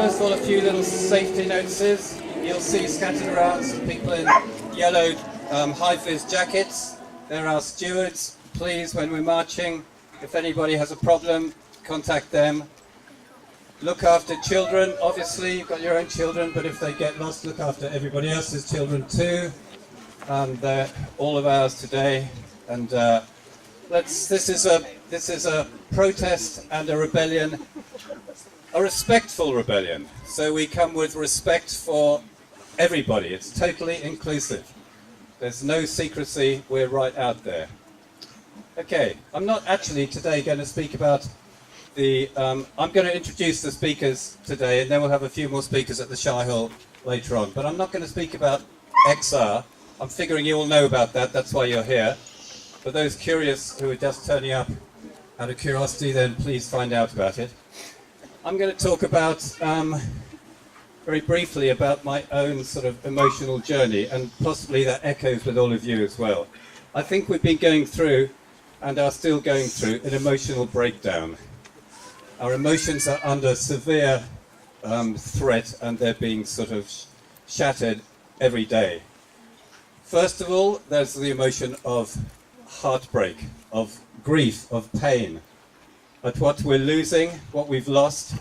first of all, a few little safety notices. You'll see scattered around some people in yellow high-vis jackets. They're our stewards. Please, when we're marching, if anybody has a problem, contact them. Look after children. Obviously, you've got your own children, but if they get lost, look after everybody else's children too. They're all of ours today. And this is a protest and a rebellion, a respectful rebellion. So we come with respect for everybody. It's totally inclusive. There's no secrecy. We're right out there. Okay, I'm not actually today going to speak about I'm going to introduce the speakers today, and then we'll have a few more speakers at the Shy Hall later on. But I'm not going to speak about XR. I'm figuring you all know about that. That's why you're here. For those curious who are just turning up out of curiosity, then please find out about it. I'm going to talk about, very briefly, about my own sort of emotional journey, and possibly that echoes with all of you as well. I think we've been going through, and are still going through, an emotional breakdown. Our emotions are under severe threat, and they're being sort of shattered every day. First of all, there's the emotion of heartbreak, of grief, of pain at what we're losing, what we've lost,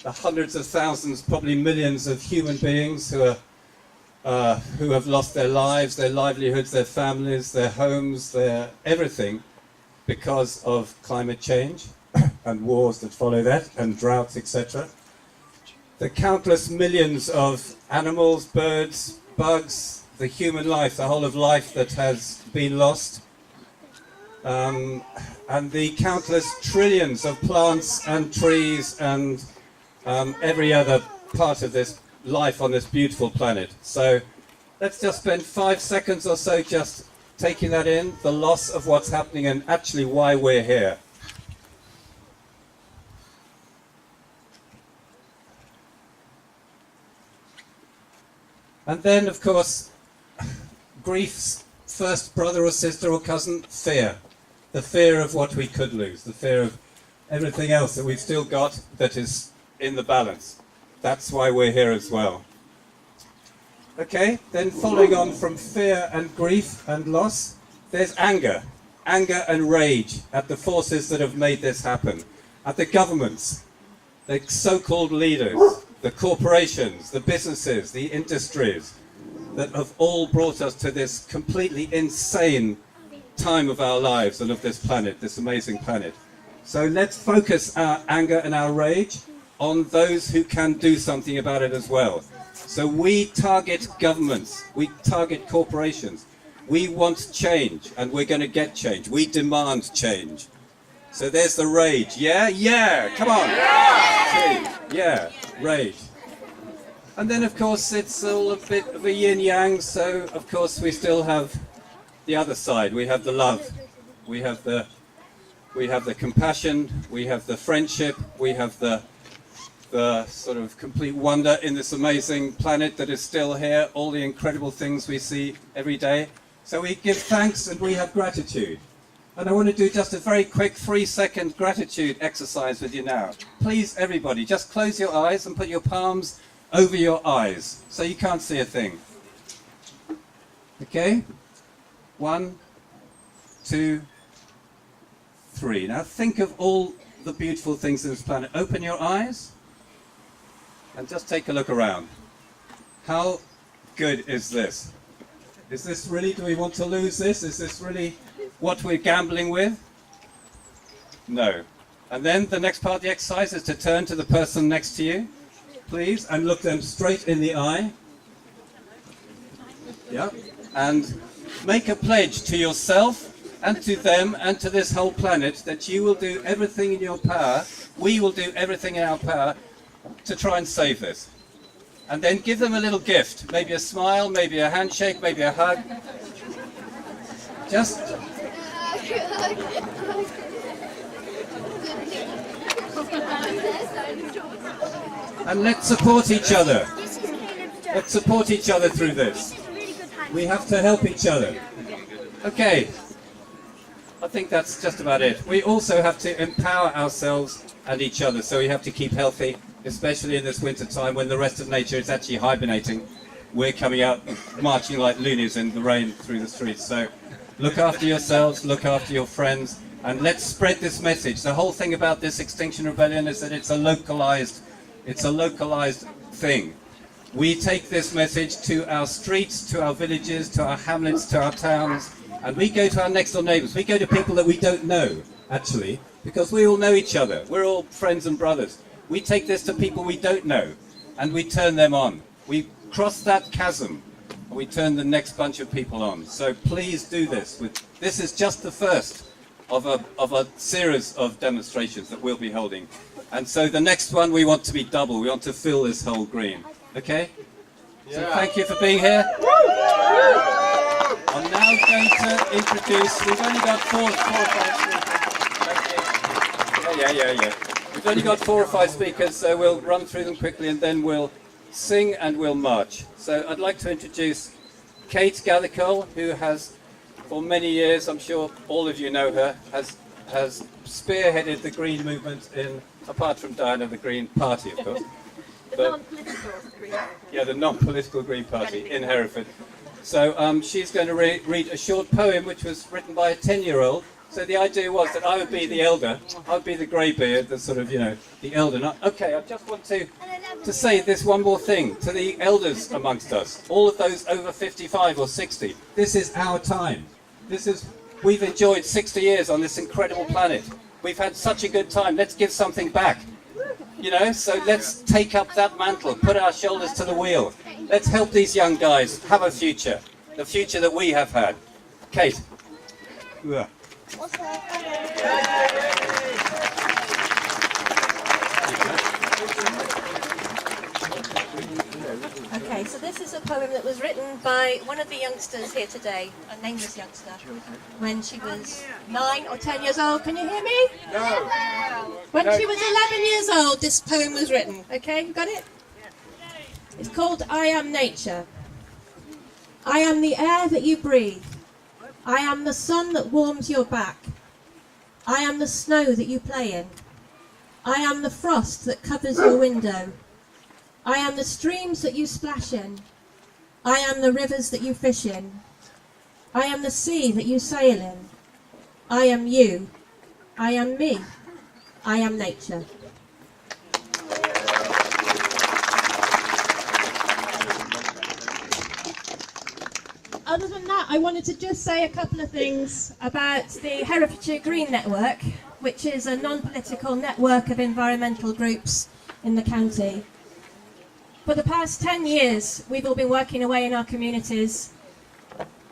the hundreds of thousands, probably millions of human beings who have lost their lives, their livelihoods, their families, their homes, their everything because of climate change and wars that follow that, and droughts, etc. The countless millions of animals, birds, bugs, the human life, the whole of life that has been lost, and the countless trillions of plants and trees and every other part of this life on this beautiful planet. So let's just spend 5 seconds or so just taking that in, the loss of what's happening and actually why we're here. And then, of course, grief's first brother or sister or cousin, fear. The fear of what we could lose, the fear of everything else that we've still got that is in the balance. That's why we're here as well. Okay, then following on from fear and grief and loss, there's anger. Anger and rage at the forces that have made this happen. At the governments, the so-called leaders, the corporations, the businesses, the industries that have all brought us to this completely insane time of our lives and of this planet, this amazing planet. So let's focus our anger and our rage on those who can do something about it as well. So we target governments, we target corporations. We want change, and we're going to get change. We demand change. So there's the rage. Yeah? Yeah! Come on! Yeah! Rage. And then, of course, it's all a bit of a yin-yang, so, of course, we still have the other side. We have the love. We have the compassion. We have the friendship. We have the sort of complete wonder in this amazing planet that is still here, all the incredible things we see every day. So we give thanks and we have gratitude. And I want to do just a very quick 3-second gratitude exercise with you now. Please, everybody, just close your eyes and put your palms over your eyes so you can't see a thing. Okay? 1, 2, 3. Now think of all the beautiful things in this planet. Open your eyes and just take a look around. How good is this? Is this really, do we want to lose this? Is this really what we're gambling with? No. And then the next part of the exercise is to turn to the person next to you, please, and look them straight in the eye. Yeah. And make a pledge to yourself and to them and to this whole planet that you will do everything in your power, we will do everything in our power to try and save this. And then give them a little gift, maybe a smile, maybe a handshake, maybe a hug. Just... And let's support each other. Let's support each other through this. We have to help each other. Okay. I think that's just about it. We also have to empower ourselves and each other, so we have to keep healthy especially in this winter time when the rest of nature is actually hibernating. We're coming out marching like loonies in the rain through the streets. So look after yourselves, look after your friends, and let's spread this message. The whole thing about this Extinction Rebellion is that it's a localized thing. We take this message to our streets, to our villages, to our hamlets, to our towns, and we go to our next door neighbours. We go to people that we don't know, actually, because we all know each other. We're all friends and brothers. We take this to people we don't know, and we turn them on. We cross that chasm, and we turn the next bunch of people on. So please do this. This is just the first of a series of demonstrations that we'll be holding. And so the next one we want to be double. We want to fill this whole green. Okay? So thank you for being here. I'm now going to introduce, we've only got four or five speakers. Yeah. We've only got 4 or 5 speakers, so we'll run through them quickly and then we'll sing and we'll march. So I'd like to introduce Kate Gathercole, who has, for many years, I'm sure all of you know her, has spearheaded the Green movement in, apart from Diana, the Green Party, of course. The non-political Green Party. Yeah, the non-political Green Party in Hereford. So she's going to read a short poem which was written by a 10-year-old. So the idea was that I would be the elder, I would be the greybeard, the sort of, you know, the elder. Okay, I just want to say this one more thing to the elders amongst us, all of those over 55 or 60. This is our time. We've enjoyed 60 years on this incredible planet. We've had such a good time. Let's give something back. You know, so let's take up that mantle, put our shoulders to the wheel. Let's help these young guys have a future, the future that we have had. Kate. Yeah. Okay, so this is a poem that was written by one of the youngsters here today, a nameless youngster, when she was 9 or 10 years old. Can you hear me? No. When she was 11 years old, this poem was written. Okay, you got it? It's called I Am Nature. I am the air that you breathe. I am the sun that warms your back. I am the snow that you play in. I am the frost that covers your window. I am the streams that you splash in. I am the rivers that you fish in. I am the sea that you sail in. I am you. I am me. I am nature. Other than that, I wanted to just say a couple of things about the Herefordshire Green Network, which is a non-political network of environmental groups in the county. For the past 10 years, we've all been working away in our communities,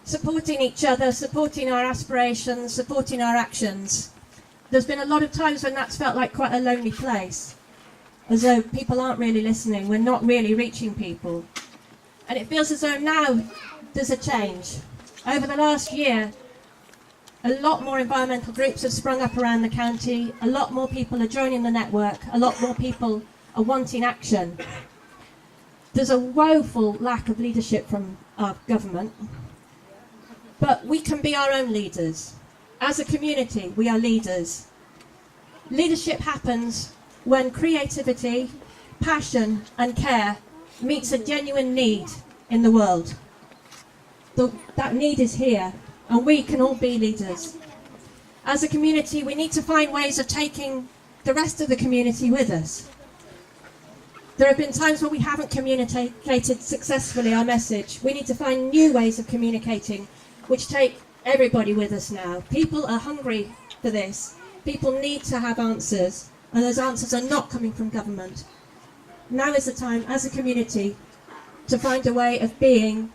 supporting each other, supporting our aspirations, supporting our actions. There's been a lot of times when that's felt like quite a lonely place, as though people aren't really listening, we're not really reaching people. And it feels as though now there's a change. Over the last year, a lot more environmental groups have sprung up around the county, a lot more people are joining the network, a lot more people are wanting action. There's a woeful lack of leadership from our government, but we can be our own leaders. As a community, we are leaders. Leadership happens when creativity, passion and care meets a genuine need in the world. That need is here, and we can all be leaders. As a community, we need to find ways of taking the rest of the community with us. There have been times where we haven't communicated successfully our message. We need to find new ways of communicating, which take everybody with us now. People are hungry for this. People need to have answers, and those answers are not coming from government. Now is the time, as a community, to find a way of being,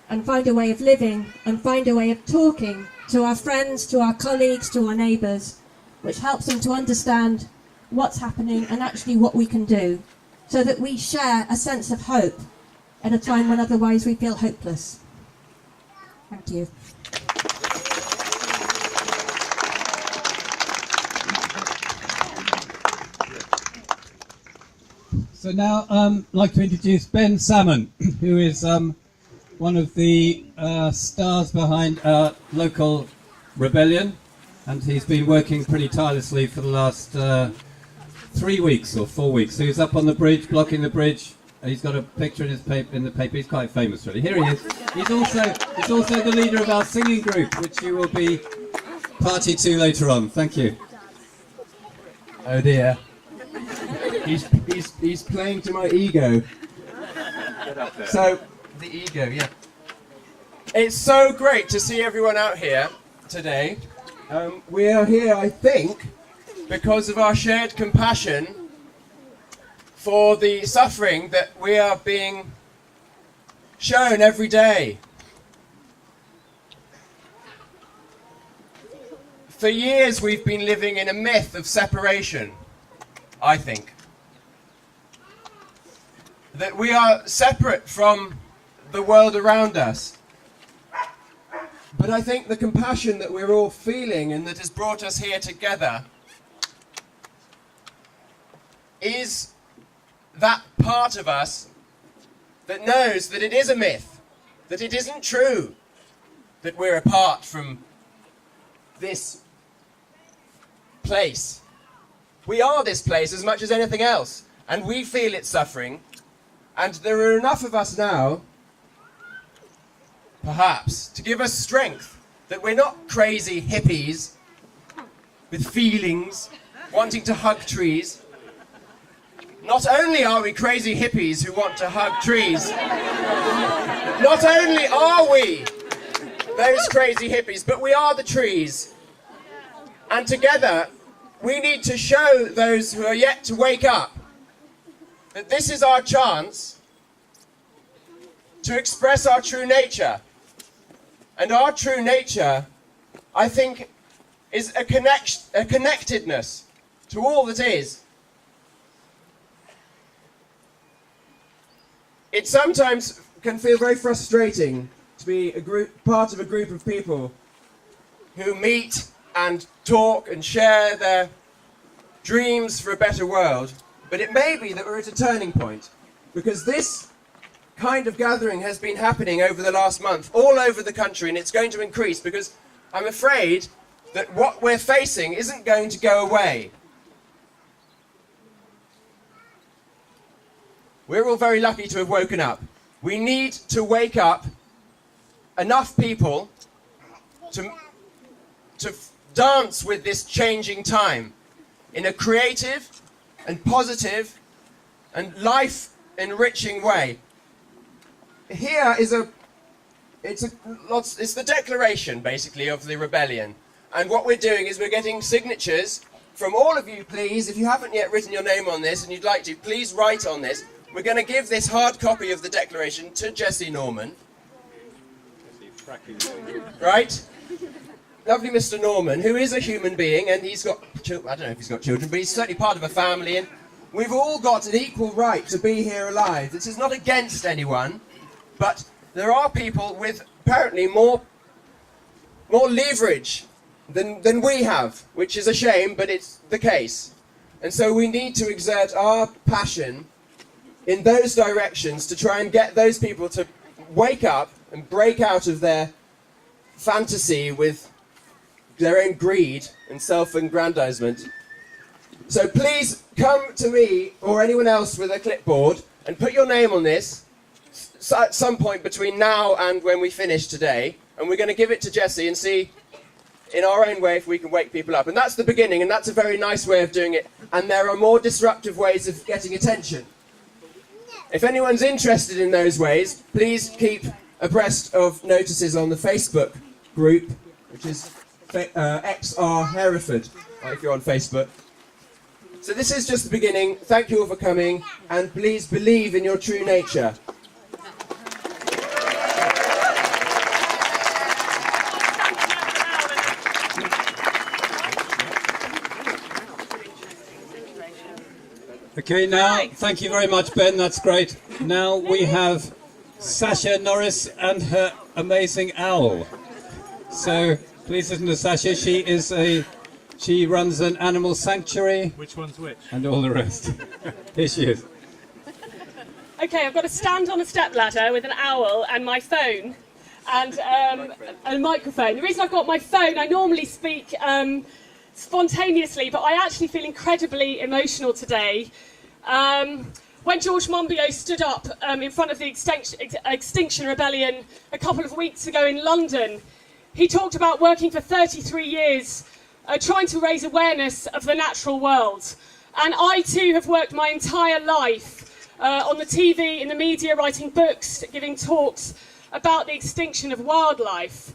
and find a way of living, and find a way of talking to our friends, to our colleagues, to our neighbours, which helps them to understand what's happening and actually what we can do, so that we share a sense of hope at a time when otherwise we feel hopeless. Thank you. So now I'd like to introduce Ben Salmon, who is one of the stars behind our local rebellion, and he's been working pretty tirelessly for the last 3 weeks or 4 weeks. So he was up on the bridge, blocking the bridge. He's got a picture in the paper. He's quite famous, really. Here he is. He's also the leader of our singing group, which you will be party to later on. Thank you. Oh dear. He's playing to my ego. So the ego, yeah. It's so great to see everyone out here today. We are here, I think, because of our shared compassion for the suffering that we are being shown every day. For years we've been living in a myth of separation, I think. That we are separate from the world around us. But I think the compassion that we're all feeling and that has brought us here together is that part of us that knows that it is a myth, that it isn't true, that we're apart from this place. We are this place as much as anything else, and we feel its suffering, and there are enough of us now, perhaps, to give us strength, that we're not crazy hippies with feelings, wanting to hug trees. Not only are we crazy hippies who want to hug trees, not only are we those crazy hippies, but we are the trees. And together, we need to show those who are yet to wake up that this is our chance to express our true nature. And our true nature, I think, is a connectedness to all that is. It sometimes can feel very frustrating to be part of a group of people who meet and talk and share their dreams for a better world. But it may be that we're at a turning point, because this kind of gathering has been happening over the last month all over the country, and it's going to increase, because I'm afraid that what we're facing isn't going to go away. We're all very lucky to have woken up. We need to wake up enough people to dance with this changing time in a creative and positive and life-enriching way. Here is it's the declaration, basically, of the rebellion. And what we're doing is we're getting signatures from all of you, please. If you haven't yet written your name on this and you'd like to, please write on this. We're going to give this hard copy of the declaration to Jesse Norman. Right? Lovely Mr. Norman, who is a human being, and he's got, I don't know if he's got children, but he's certainly part of a family, and we've all got an equal right to be here alive. This is not against anyone, but there are people with apparently more leverage than we have, which is a shame, but it's the case. And so we need to exert our passion in those directions to try and get those people to wake up and break out of their fantasy with their own greed and self-aggrandizement. So please come to me or anyone else with a clipboard and put your name on this at some point between now and when we finish today, and we're going to give it to Jesse and see in our own way if we can wake people up. And that's the beginning, and that's a very nice way of doing it, and there are more disruptive ways of getting attention. If anyone's interested in those ways, please keep abreast of notices on the Facebook group, which is XR Hereford, if you're on Facebook. So this is just the beginning. Thank you all for coming, and please believe in your true nature. Okay, now, thank you very much, Ben, that's great. Now we have Sasha Norris and her amazing owl. So, please listen to Sasha. She runs an animal sanctuary. Which one's which? And all the rest. Here she is. Okay, I've got to stand on a stepladder with an owl and my phone and a microphone. The reason I've got my phone, I normally speak spontaneously, but I actually feel incredibly emotional today. When George Monbiot stood up in front of the Extinction Rebellion a couple of weeks ago in London, he talked about working for 33 years trying to raise awareness of the natural world. And I too have worked my entire life on the TV, in the media, writing books, giving talks about the extinction of wildlife.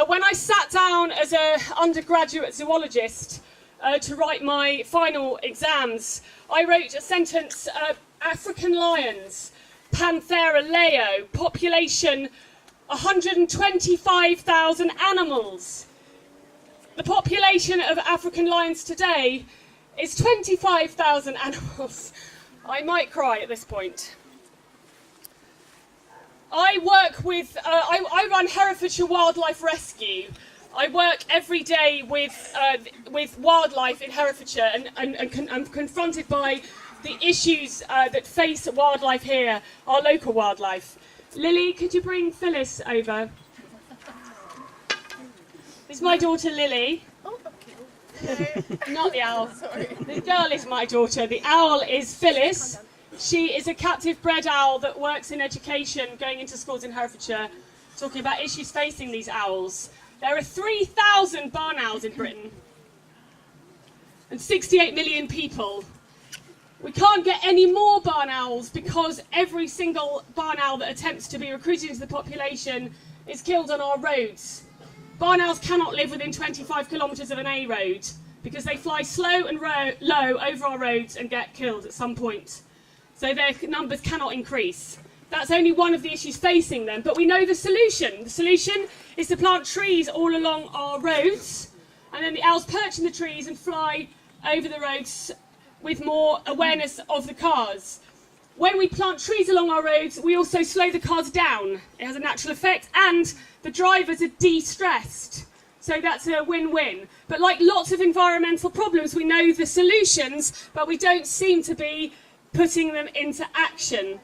When I sat down as an undergraduate zoologist to write my final exams, I wrote a sentence, African lions, Panthera leo, population 125,000 animals. The population of African lions today is 25,000 animals. I might cry at this point. I work with, I run Herefordshire Wildlife Rescue. I work every day with wildlife in Herefordshire and I'm confronted by the issues that face wildlife here, our local wildlife. Lily, could you bring Phyllis over? This is my daughter Lily. Not the owl. Sorry. The girl is my daughter. The owl is Phyllis. She is a captive bred owl that works in education, going into schools in Herefordshire, talking about issues facing these owls. There are 3,000 barn owls in Britain and 68 million people. We can't get any more barn owls because every single barn owl that attempts to be recruited into the population is killed on our roads. Barn owls cannot live within 25 kilometres of an A road because they fly slow and low over our roads and get killed at some point. So their numbers cannot increase. That's only one of the issues facing them, but we know the solution. The solution is to plant trees all along our roads, and then the owls perch in the trees and fly over the roads with more awareness of the cars. When we plant trees along our roads, we also slow the cars down. It has a natural effect, and the drivers are de-stressed. So that's a win-win. But like lots of environmental problems, we know the solutions, but we don't seem to be putting them into action.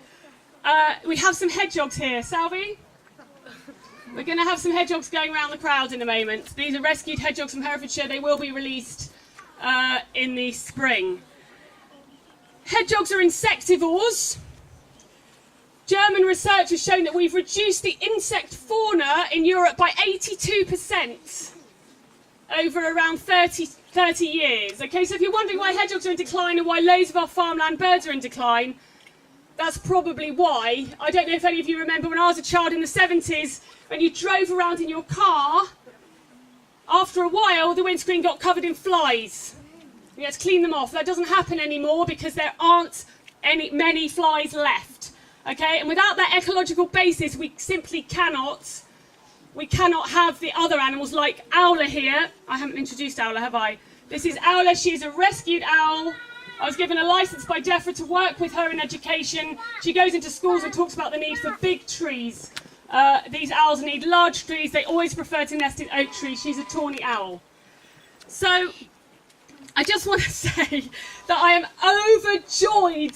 We have some hedgehogs here. Salvi? We're going to have some hedgehogs going around the crowd in a moment. These are rescued hedgehogs from Herefordshire. They will be released in the spring. Hedgehogs are insectivores. German research has shown that we've reduced the insect fauna in Europe by 82% over around 30 years. Okay, so if you're wondering why hedgehogs are in decline and why loads of our farmland birds are in decline, that's probably why. I don't know if any of you remember when I was a child in the 70s, when you drove around in your car, after a while the windscreen got covered in flies. You had to clean them off. That doesn't happen anymore because there aren't many flies left. Okay, and without that ecological basis, we simply cannot have the other animals like Owler here. I haven't introduced Owler, have I? This is Owler. She is a rescued owl. I was given a license by DEFRA to work with her in education. She goes into schools and talks about the need for big trees. These owls need large trees. They always prefer to nest in oak trees. She's a tawny owl. So I just want to say that I am overjoyed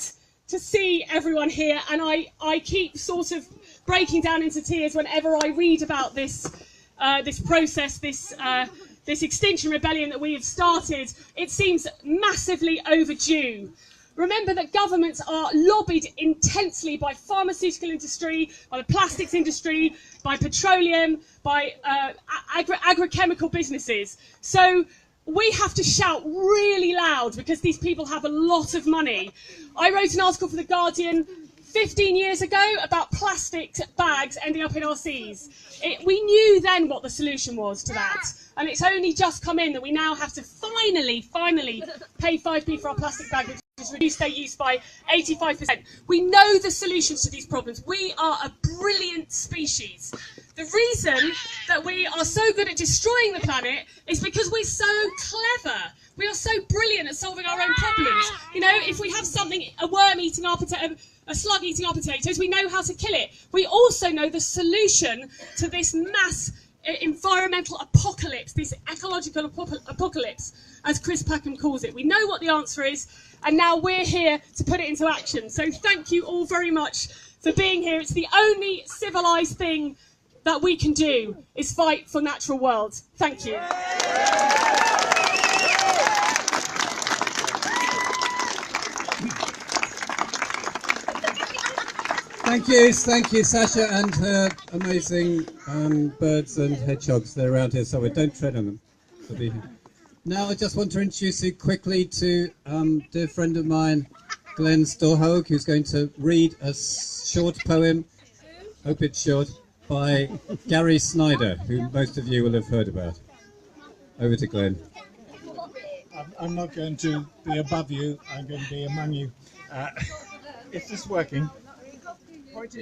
to see everyone here, and I keep sort of breaking down into tears whenever I read about this process, this Extinction Rebellion that we have started. It seems massively overdue. Remember that governments are lobbied intensely by pharmaceutical industry, by the plastics industry, by petroleum, by agrochemical businesses. So we have to shout really loud because these people have a lot of money. I wrote an article for The Guardian 15 years ago about plastic bags ending up in our seas. We knew then what the solution was to that, and it's only just come in that we now have to finally pay 5p for our plastic bag, which has reduced their use by 85%. We know the solutions to these problems. We are a brilliant species. The reason that we are so good at destroying the planet is because we're so clever. We are so brilliant at solving our own problems. You know, if we have something, a worm eating our potato, a slug eating our potatoes, we know how to kill it. We also know the solution to this mass environmental apocalypse, this ecological apocalypse, as Chris Packham calls it. We know what the answer is, and now we're here to put it into action. So thank you all very much for being here. It's the only civilised thing that we can do is fight for natural worlds. Thank you. Thank you, Sasha and her amazing birds and hedgehogs. They're around here somewhere. Don't tread on them. They'll be here. Now I just want to introduce you quickly to a dear friend of mine, Glenn Storhogue, who's going to read a short poem, hope it's short, by Gary Snyder, who most of you will have heard about. Over to Glenn. I'm not going to be above you, I'm going to be among you. Is this working?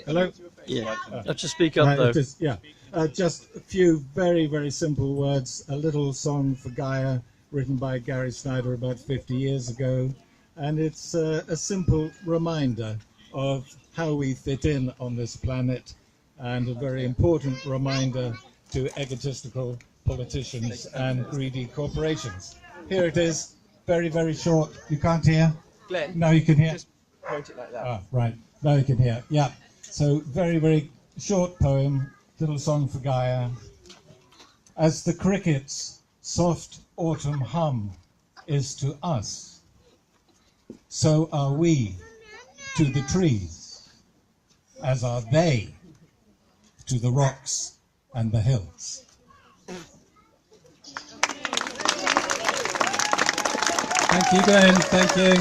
Hello? Yeah, have to speak up though. Just a few very, very simple words. A little song for Gaia, written by Gary Snyder about 50 years ago. And it's a simple reminder of how we fit in on this planet, and a very important reminder to egotistical politicians and greedy corporations. Here it is, very, very short. You can't hear? Glenn, No, you can hear? just point it like that. Ah, right. Now you can hear. Yeah. So very, very short poem, little song for Gaia. As the cricket's soft autumn hum is to us, so are we to the trees, as are they to the rocks and the hills. Thank you, Glenn. Thank you.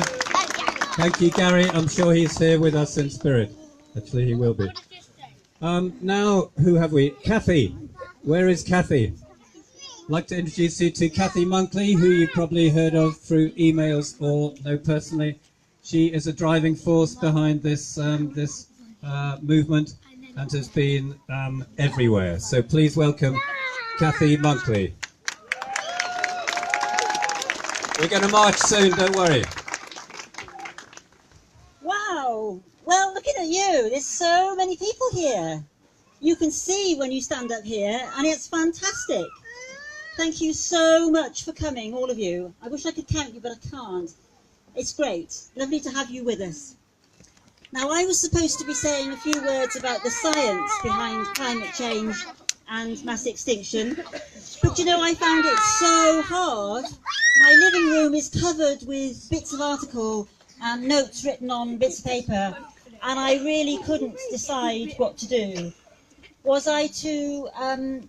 Thank you, Gary. I'm sure he's here with us in spirit. Actually, he will be. Now, who have we? Cathy. Where is Cathy? I'd like to introduce you to Cathy Buckley, who you probably heard of through emails or know personally. She is a driving force behind this movement and has been everywhere. So please welcome Cathy Buckley. We're going to march soon, don't worry. Wow, well, looking at you, there's so many people here. You can see when you stand up here, and it's fantastic. Thank you so much for coming, all of you. I wish I could count you, but I can't. It's great. Lovely to have you with us. Now, I was supposed to be saying a few words about the science behind climate change and mass extinction, but you know, I found it so hard. My living room is covered with bits of article and notes written on bits of paper, and I really couldn't decide what to do. Was I to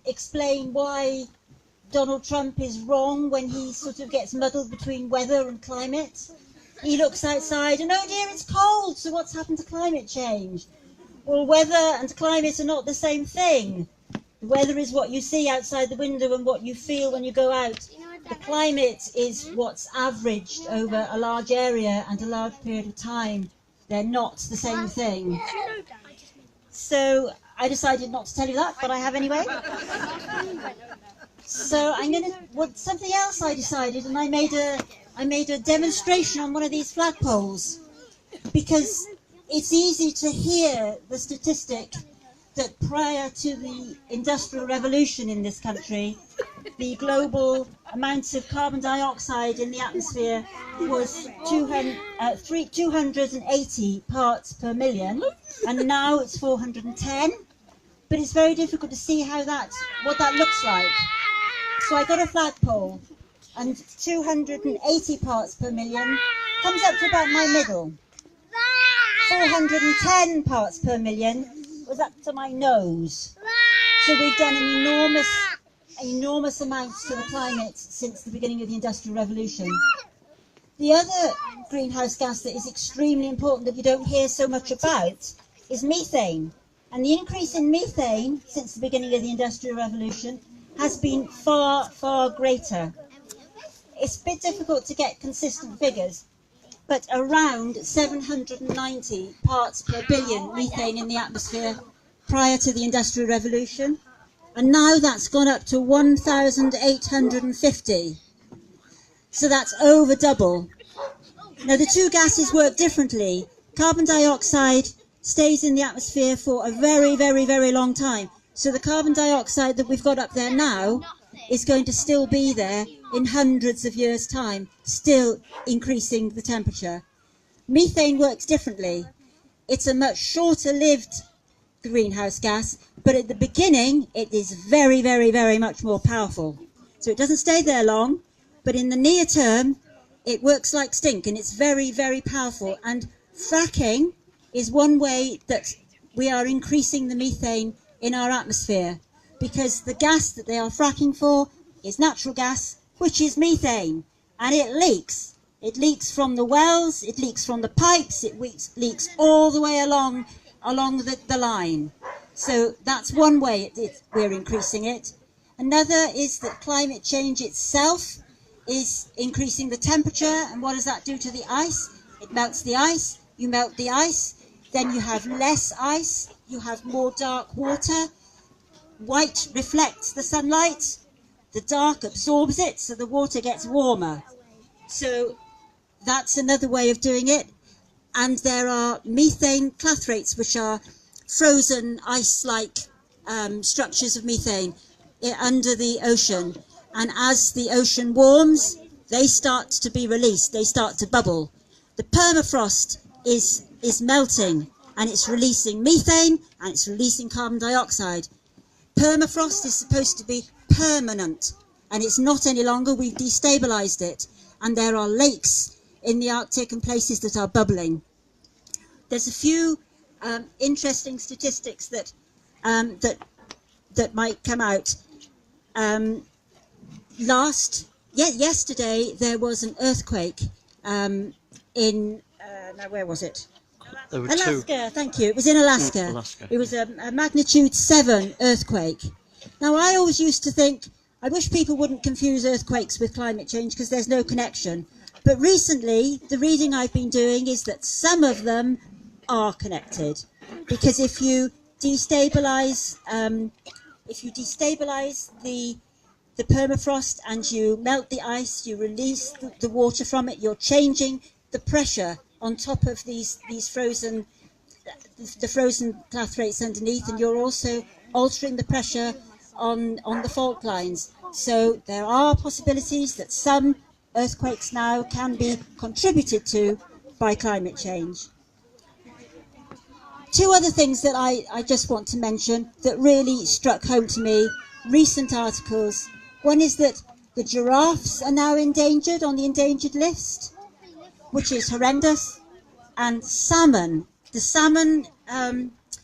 explain why Donald Trump is wrong when he sort of gets muddled between weather and climate? He looks outside and, oh dear, it's cold, so what's happened to climate change? Well, weather and climate are not the same thing. The weather is what you see outside the window and what you feel when you go out. The climate is what's averaged over a large area and a large period of time. They're not the same thing. So I decided not to tell you that, but I have anyway. So something else I decided, and I made a demonstration on one of these flagpoles, because it's easy to hear the statistic that prior to the Industrial Revolution in this country, the global amount of carbon dioxide in the atmosphere was 280 parts per million, and now it's 410. But it's very difficult to see what that looks like. So I got a flagpole, and 280 parts per million comes up to about my middle. 410 parts per million was up to my nose. So we've done an enormous amounts to the climate since the beginning of the Industrial Revolution. The other greenhouse gas that is extremely important that you don't hear so much about is methane. And the increase in methane since the beginning of the Industrial Revolution has been far, far greater. It's a bit difficult to get consistent figures, but around 790 parts per billion methane in the atmosphere prior to the Industrial Revolution. And now that's gone up to 1,850. So that's over double. Now the two gases work differently. Carbon dioxide stays in the atmosphere for a very, very, very long time. So the carbon dioxide that we've got up there now is going to still be there in hundreds of years' time, still increasing the temperature. Methane works differently. It's a much shorter-lived greenhouse gas, but at the beginning it is very, very, very much more powerful. So it doesn't stay there long, but in the near term it works like stink, and it's very, very powerful. And fracking is one way that we are increasing the methane in our atmosphere, because the gas that they are fracking for is natural gas, which is methane, and it leaks. It leaks from the wells, it leaks from the pipes, it leaks all the way along the line. So that's one way we're increasing it. Another is that climate change itself is increasing the temperature, and what does that do to the ice? It melts the ice. You melt the ice, then you have less ice, you have more dark water. White reflects the sunlight, the dark absorbs it, so the water gets warmer. So that's another way of doing it. And there are methane clathrates, which are frozen ice-like structures of methane under the ocean. And as the ocean warms, they start to be released, they start to bubble. The permafrost is melting, and it's releasing methane, and it's releasing carbon dioxide. Permafrost is supposed to be permanent, and it's not any longer. We've destabilized it, and there are lakes in the Arctic and places that are bubbling. There's a few interesting statistics that might come out. Yesterday there was an earthquake in now where was it? There were Alaska. two. Thank you. It was in Alaska. Alaska. It was a magnitude 7 earthquake. Now I always used to think, I wish people wouldn't confuse earthquakes with climate change, because there's no connection. But recently, the reading I've been doing is that some of them are connected, because if you destabilize the permafrost and you melt the ice, you release the water from it, you're changing the pressure on top of the frozen clathrates underneath, and you're also altering the pressure on the fault lines. So there are possibilities that some earthquakes now can be contributed to by climate change. Two other things that I just want to mention that really struck home to me, recent articles. One is that the giraffes are now endangered on the endangered list, which is horrendous. And salmon, the salmon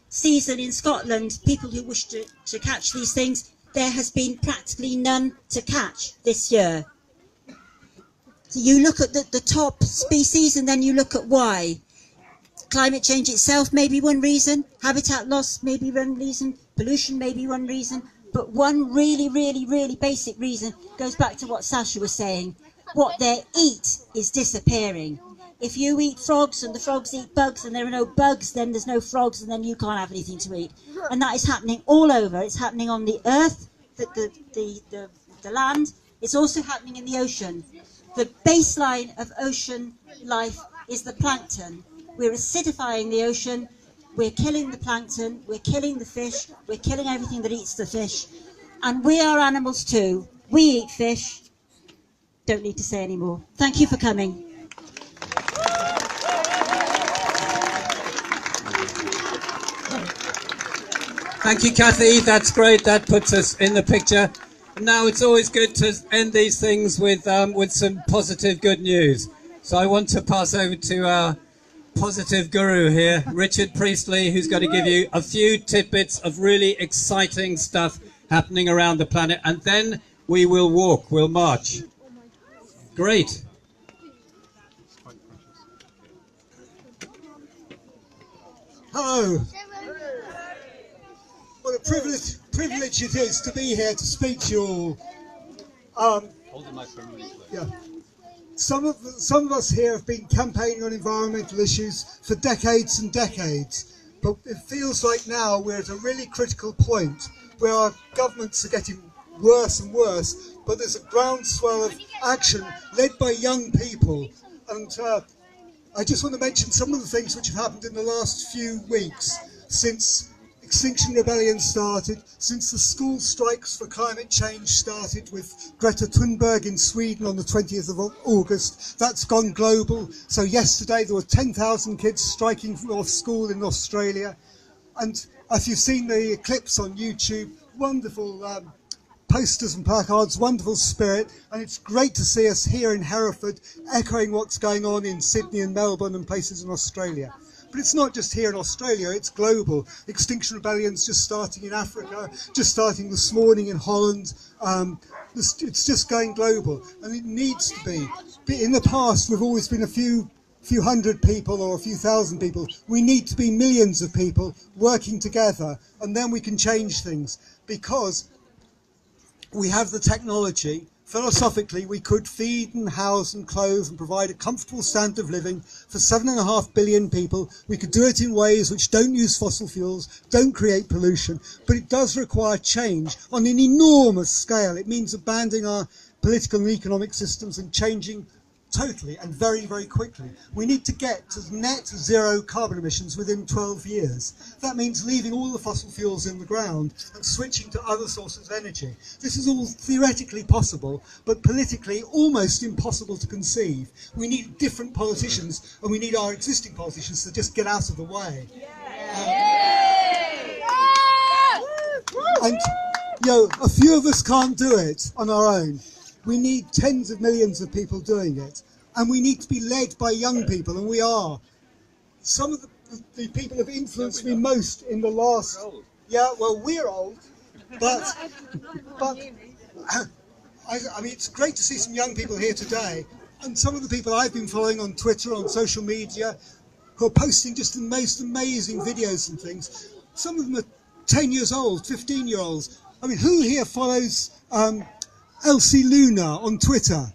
season in Scotland, people who wish to catch these things, there has been practically none to catch this year. So you look at the top species and then you look at why. Climate change itself may be one reason, habitat loss may be one reason, pollution may be one reason, but one really, really, really basic reason goes back to what Sasha was saying. What they eat is disappearing. If you eat frogs and the frogs eat bugs and there are no bugs, then there's no frogs and then you can't have anything to eat. And that is happening all over. It's happening on the earth, the land. It's also happening in the ocean. The baseline of ocean life is the plankton. We're acidifying the ocean. We're killing the plankton. We're killing the fish. We're killing everything that eats the fish. And we are animals too. We eat fish. Don't need to say any more. Thank you for coming. Thank you, Cathy. That's great. That puts us in the picture. Now it's always good to end these things with some positive good news. So I want to pass over to our positive guru here, Richard Priestley, who's going to give you a few tidbits of really exciting stuff happening around the planet, and then we will walk, we'll march. Great. Hello. What a privilege it is to be here to speak to you all. Hold the microphone really close. Yeah. Some of us here have been campaigning on environmental issues for decades and decades, but it feels like now we're at a really critical point where our governments are getting worse and worse, but there's a groundswell of action led by young people. And I just want to mention some of the things which have happened in the last few weeks since Extinction Rebellion started, since the school strikes for climate change started with Greta Thunberg in Sweden on the 20th of August. That's gone global. So yesterday there were 10,000 kids striking off school in Australia. And if you've seen the clips on YouTube, wonderful posters and placards, wonderful spirit. And it's great to see us here in Hereford echoing what's going on in Sydney and Melbourne and places in Australia. But it's not just here in Australia, it's global. Extinction Rebellion's just starting in Africa, just starting this morning in Holland. It's just going global, and it needs to be. In the past, we've always been a few hundred people or a few thousand people. We need to be millions of people working together, and then we can change things, because we have the technology. Philosophically, we could feed and house and clothe and provide a comfortable standard of living for 7.5 billion people. We could do it in ways which don't use fossil fuels, don't create pollution, but it does require change on an enormous scale. It means abandoning our political and economic systems and changing totally and very, very quickly. We need to get to net zero carbon emissions within 12 years. That means leaving all the fossil fuels in the ground and switching to other sources of energy. This is all theoretically possible, but politically almost impossible to conceive. We need different politicians, and we need our existing politicians to just get out of the way. And, a few of us can't do it on our own. We need tens of millions of people doing it, and we need to be led by young people, and we are. Some of the people have influenced me most in the last... Yeah, well, we're old, but I mean, it's great to see some young people here today, and some of the people I've been following on Twitter, on social media, who are posting just the most amazing videos and things. Some of them are 10 years old, 15-year-olds. I mean, who here follows... Elsie Luna on Twitter?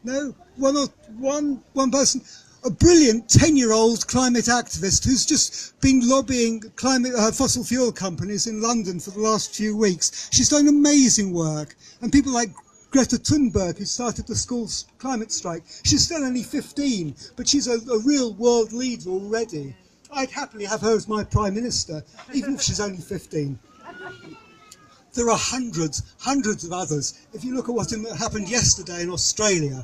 No? One person? A brilliant 10-year-old climate activist who's just been lobbying fossil fuel companies in London for the last few weeks. She's done amazing work. And people like Greta Thunberg, who started the school's climate strike. She's still only 15, but she's a real world leader already. I'd happily have her as my Prime Minister, even if she's only 15. There are hundreds of others. If you look at what happened yesterday in Australia,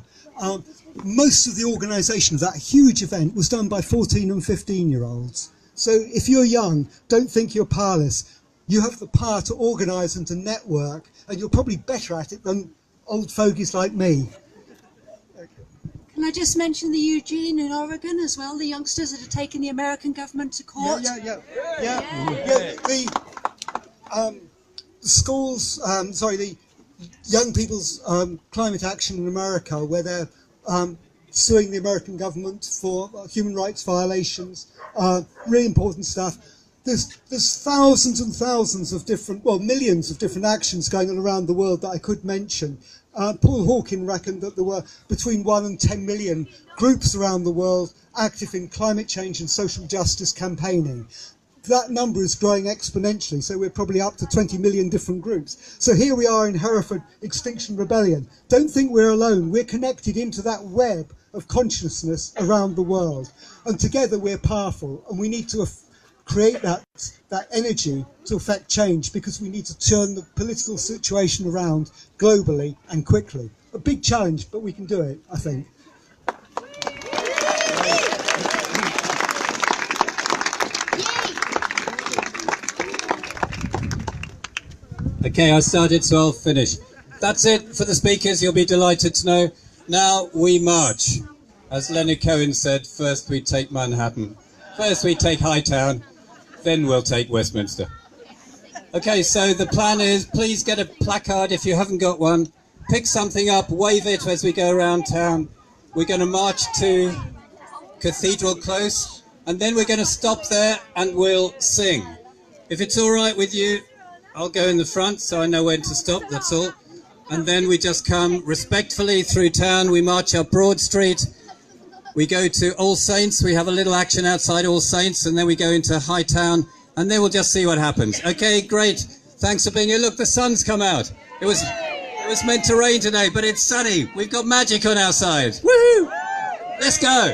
most of the organisation of that huge event was done by 14 and 15-year-olds. So if you're young, don't think you're powerless. You have the power to organise and to network, and you're probably better at it than old fogies like me. Can I just mention the Eugene in Oregon as well, the youngsters that have taken the American government to court? The schools, the young people's climate action in America, where they're suing the American government for human rights violations, really important stuff. There's thousands and thousands of different, millions of different actions going on around the world that I could mention. Paul Hawken reckoned that there were between 1 and 10 million groups around the world active in climate change and social justice campaigning. That number is growing exponentially, so we're probably up to 20 million different groups. So here we are in Hereford, Extinction Rebellion. Don't think we're alone. We're connected into that web of consciousness around the world. And together we're powerful, and we need to create that energy to affect change, because we need to turn the political situation around globally and quickly. A big challenge, but we can do it, I think. Okay, I started, so I'll finish. That's it for the speakers. You'll be delighted to know. Now we march. As Leonard Cohen said, first we take Manhattan. First we take Hightown, then we'll take Westminster. Okay, so the plan is, please get a placard if you haven't got one. Pick something up, wave it as we go around town. We're going to march to Cathedral Close, and then we're going to stop there and we'll sing. If it's all right with you, I'll go in the front so I know when to stop, that's all. And then we just come respectfully through town. We march up Broad Street. We go to All Saints. We have a little action outside All Saints, and then we go into Hightown, and then we'll just see what happens. Okay, great. Thanks for being here. Look, the sun's come out. It was meant to rain today, but it's sunny. We've got magic on our side. Woohoo! Let's go.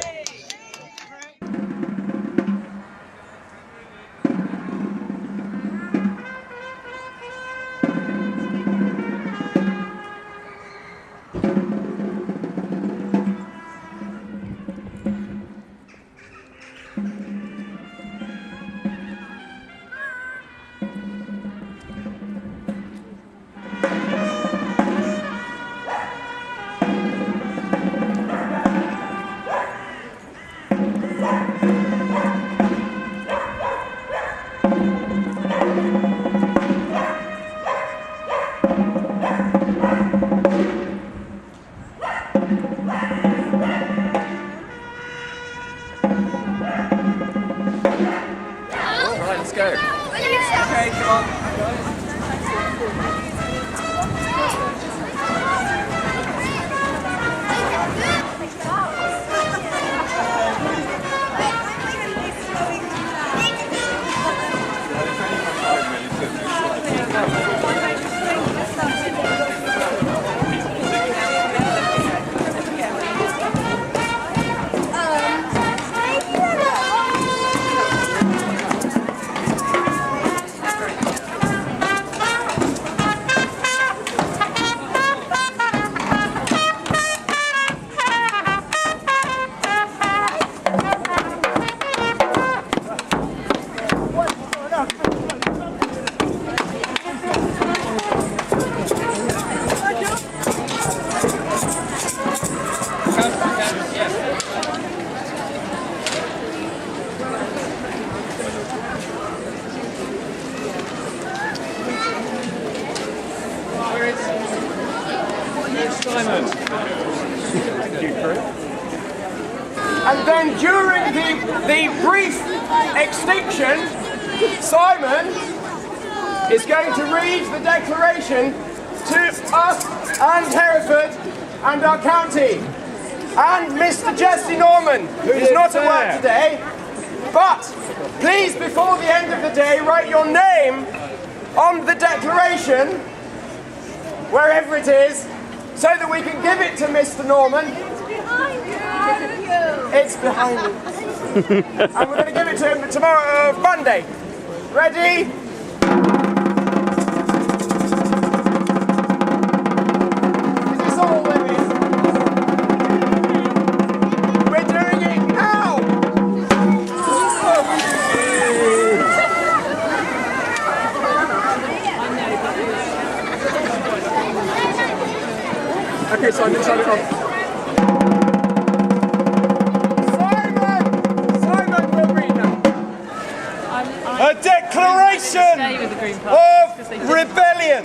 let's go. Okay, come on, guys. And then during the brief extinction, Simon is going to read the declaration to us and Hereford and our county. And Mr. Jesse Norman, who is not at work today, but please, before the end of the day, write your name on the declaration, wherever it is, so that we can give it to Mr. Norman. It's behind you. And we're going to give it to him tomorrow, Monday. Ready? Is this all there is? We're doing it now! Okay, Simon, turn it off. A declaration of rebellion.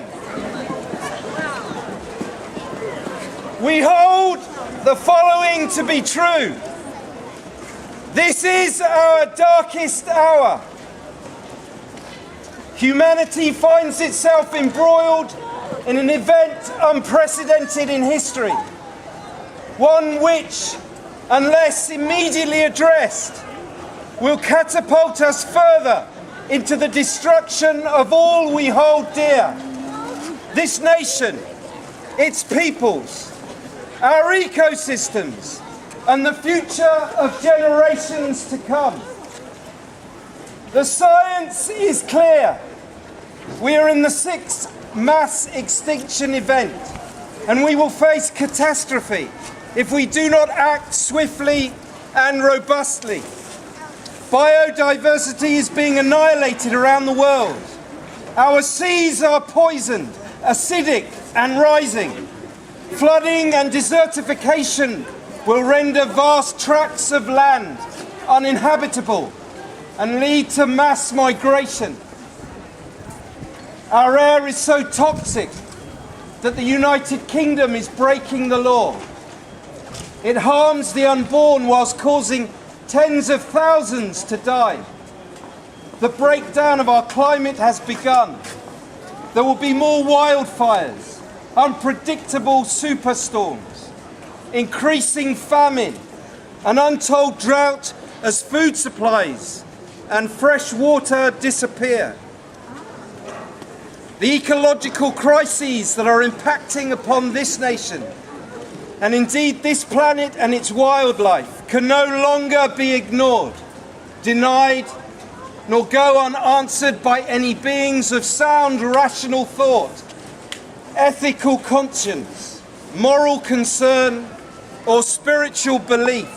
We hold the following to be true. This is our darkest hour. Humanity finds itself embroiled in an event unprecedented in history. One which, unless immediately addressed, will catapult us further into the destruction of all we hold dear. This nation, its peoples, our ecosystems, and the future of generations to come. The science is clear. We are in the 6th mass extinction event, and we will face catastrophe if we do not act swiftly and robustly. Biodiversity is being annihilated around the world. Our seas are poisoned, acidic and rising. Flooding and desertification will render vast tracts of land uninhabitable and lead to mass migration. Our air is so toxic that the United Kingdom is breaking the law. It harms the unborn whilst causing tens of thousands to die. The breakdown of our climate has begun. There will be more wildfires, unpredictable superstorms, increasing famine, an untold drought as food supplies and fresh water disappear. The ecological crises that are impacting upon this nation, and indeed this planet and its wildlife, can no longer be ignored, denied, nor go unanswered by any beings of sound rational thought, ethical conscience, moral concern, or spiritual belief.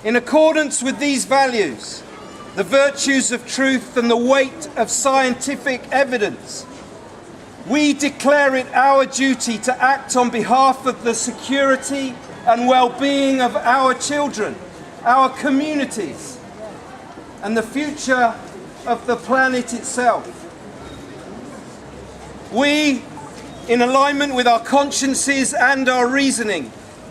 In accordance with these values, the virtues of truth and the weight of scientific evidence, we declare it our duty to act on behalf of the security and well-being of our children, our communities, and the future of the planet itself. We, in alignment with our consciences and our reasoning,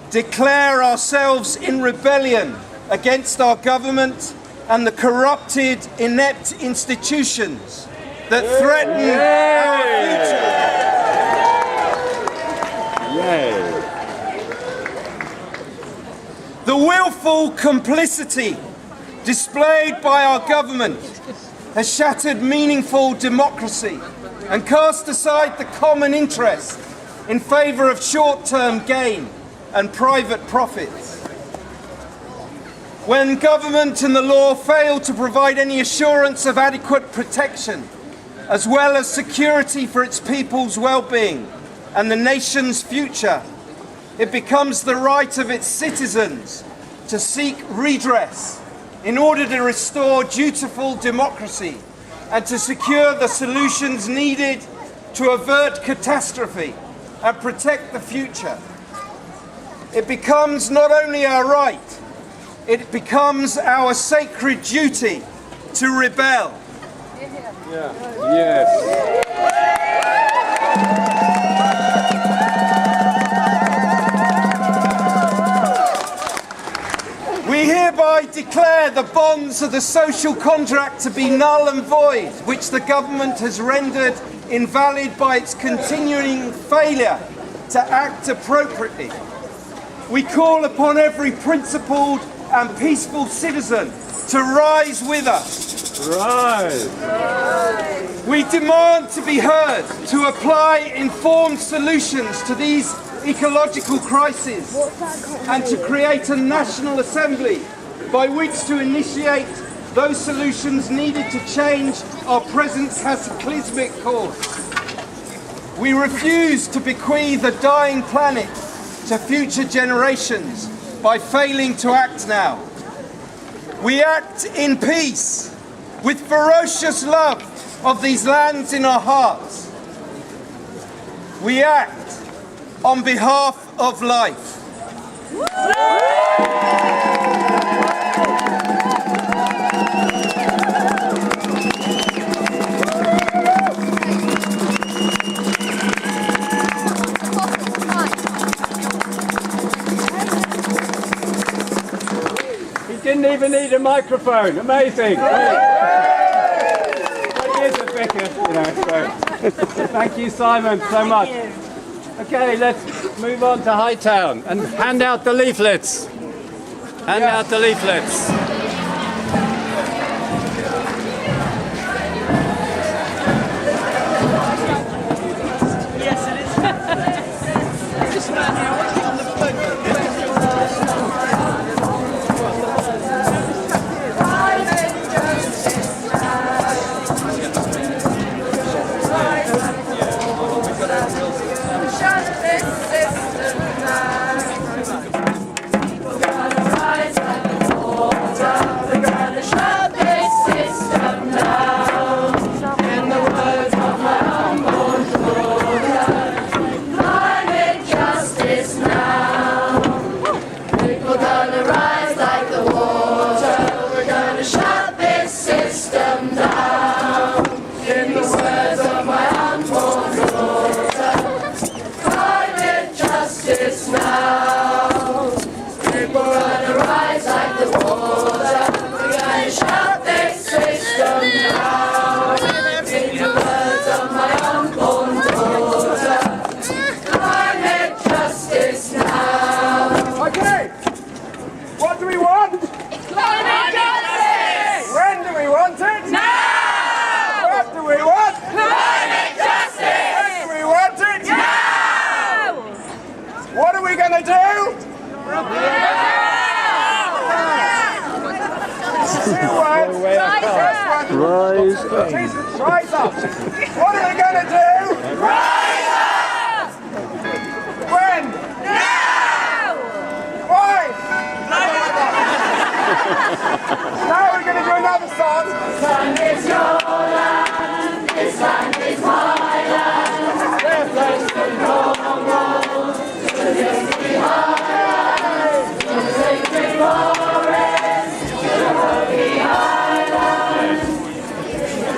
declare ourselves in rebellion against our government and the corrupted, inept institutions that threaten our future. The willful complicity displayed by our government has shattered meaningful democracy and cast aside the common interest in favour of short-term gain and private profits. When government and the law fail to provide any assurance of adequate protection, as well as security for its people's well-being and the nation's future, it becomes the right of its citizens to seek redress in order to restore dutiful democracy and to secure the solutions needed to avert catastrophe and protect the future. It becomes not only our right, it becomes our sacred duty to rebel. We hereby declare the bonds of the social contract to be null and void, which the government has rendered invalid by its continuing failure to act appropriately. We call upon every principled and peaceful citizen to rise with us. Rise! We demand to be heard, to apply informed solutions to these ecological crises, and to create a national assembly by which to initiate those solutions needed to change our present cataclysmic course. We refuse to bequeath a dying planet to future generations by failing to act now. We act in peace, with ferocious love of these lands in our hearts. We act on behalf of life. Didn't even need a microphone. Amazing. But he is a vicar, you know. So thank you, Simon, so much. Okay, let's move on to Hightown and hand out the leaflets. Hand out the leaflets. Yes, it is. Just around here. I want to get on the phone. Rise up! What are we going to do? Rise up! When? Now! Why? Now we're going to do another song. This land is your land. This land is my land. There's place to go wrong. To the highlands. To the sacred forest. To the holy highlands.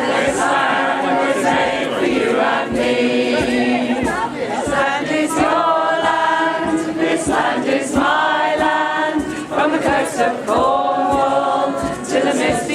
This land was made for you and me. This land is your land. This land is my land. From the coast of Cornwall to the mist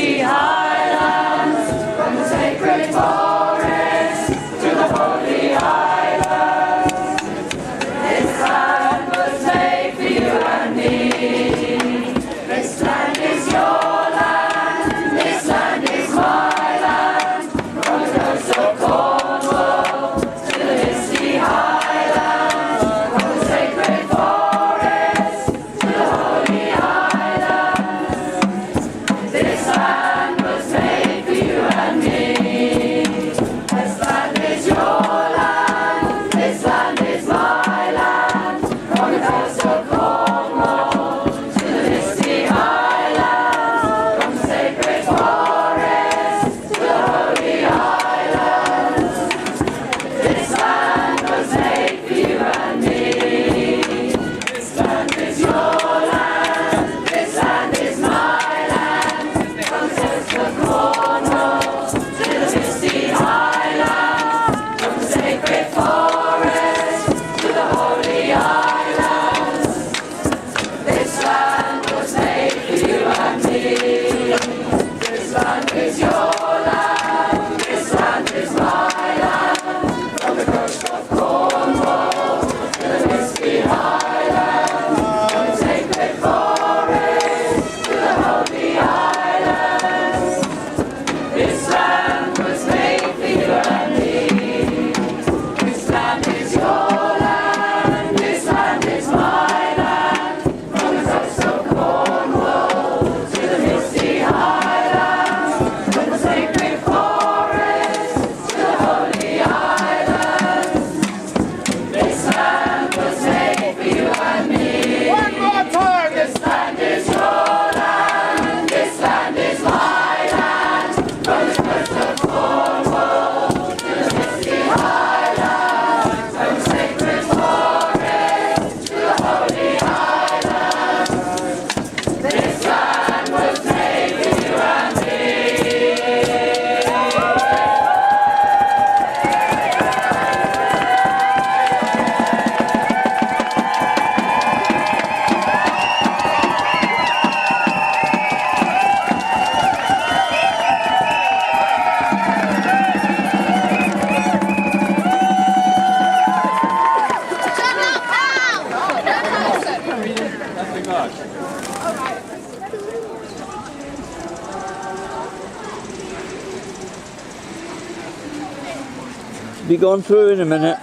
Be gone through in a minute.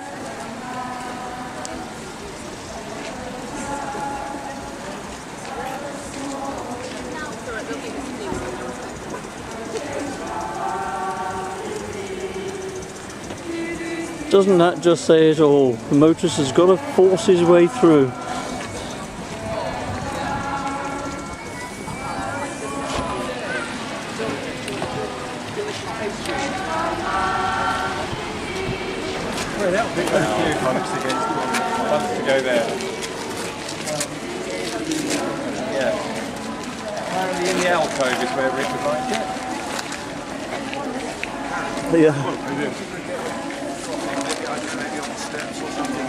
Doesn't that just say it all? The motorist has got to force his way through. Well, that'll be a few bumps to go there. Yeah. Apparently in the alcove is where Rick would like it. Yeah. Maybe on the steps or something.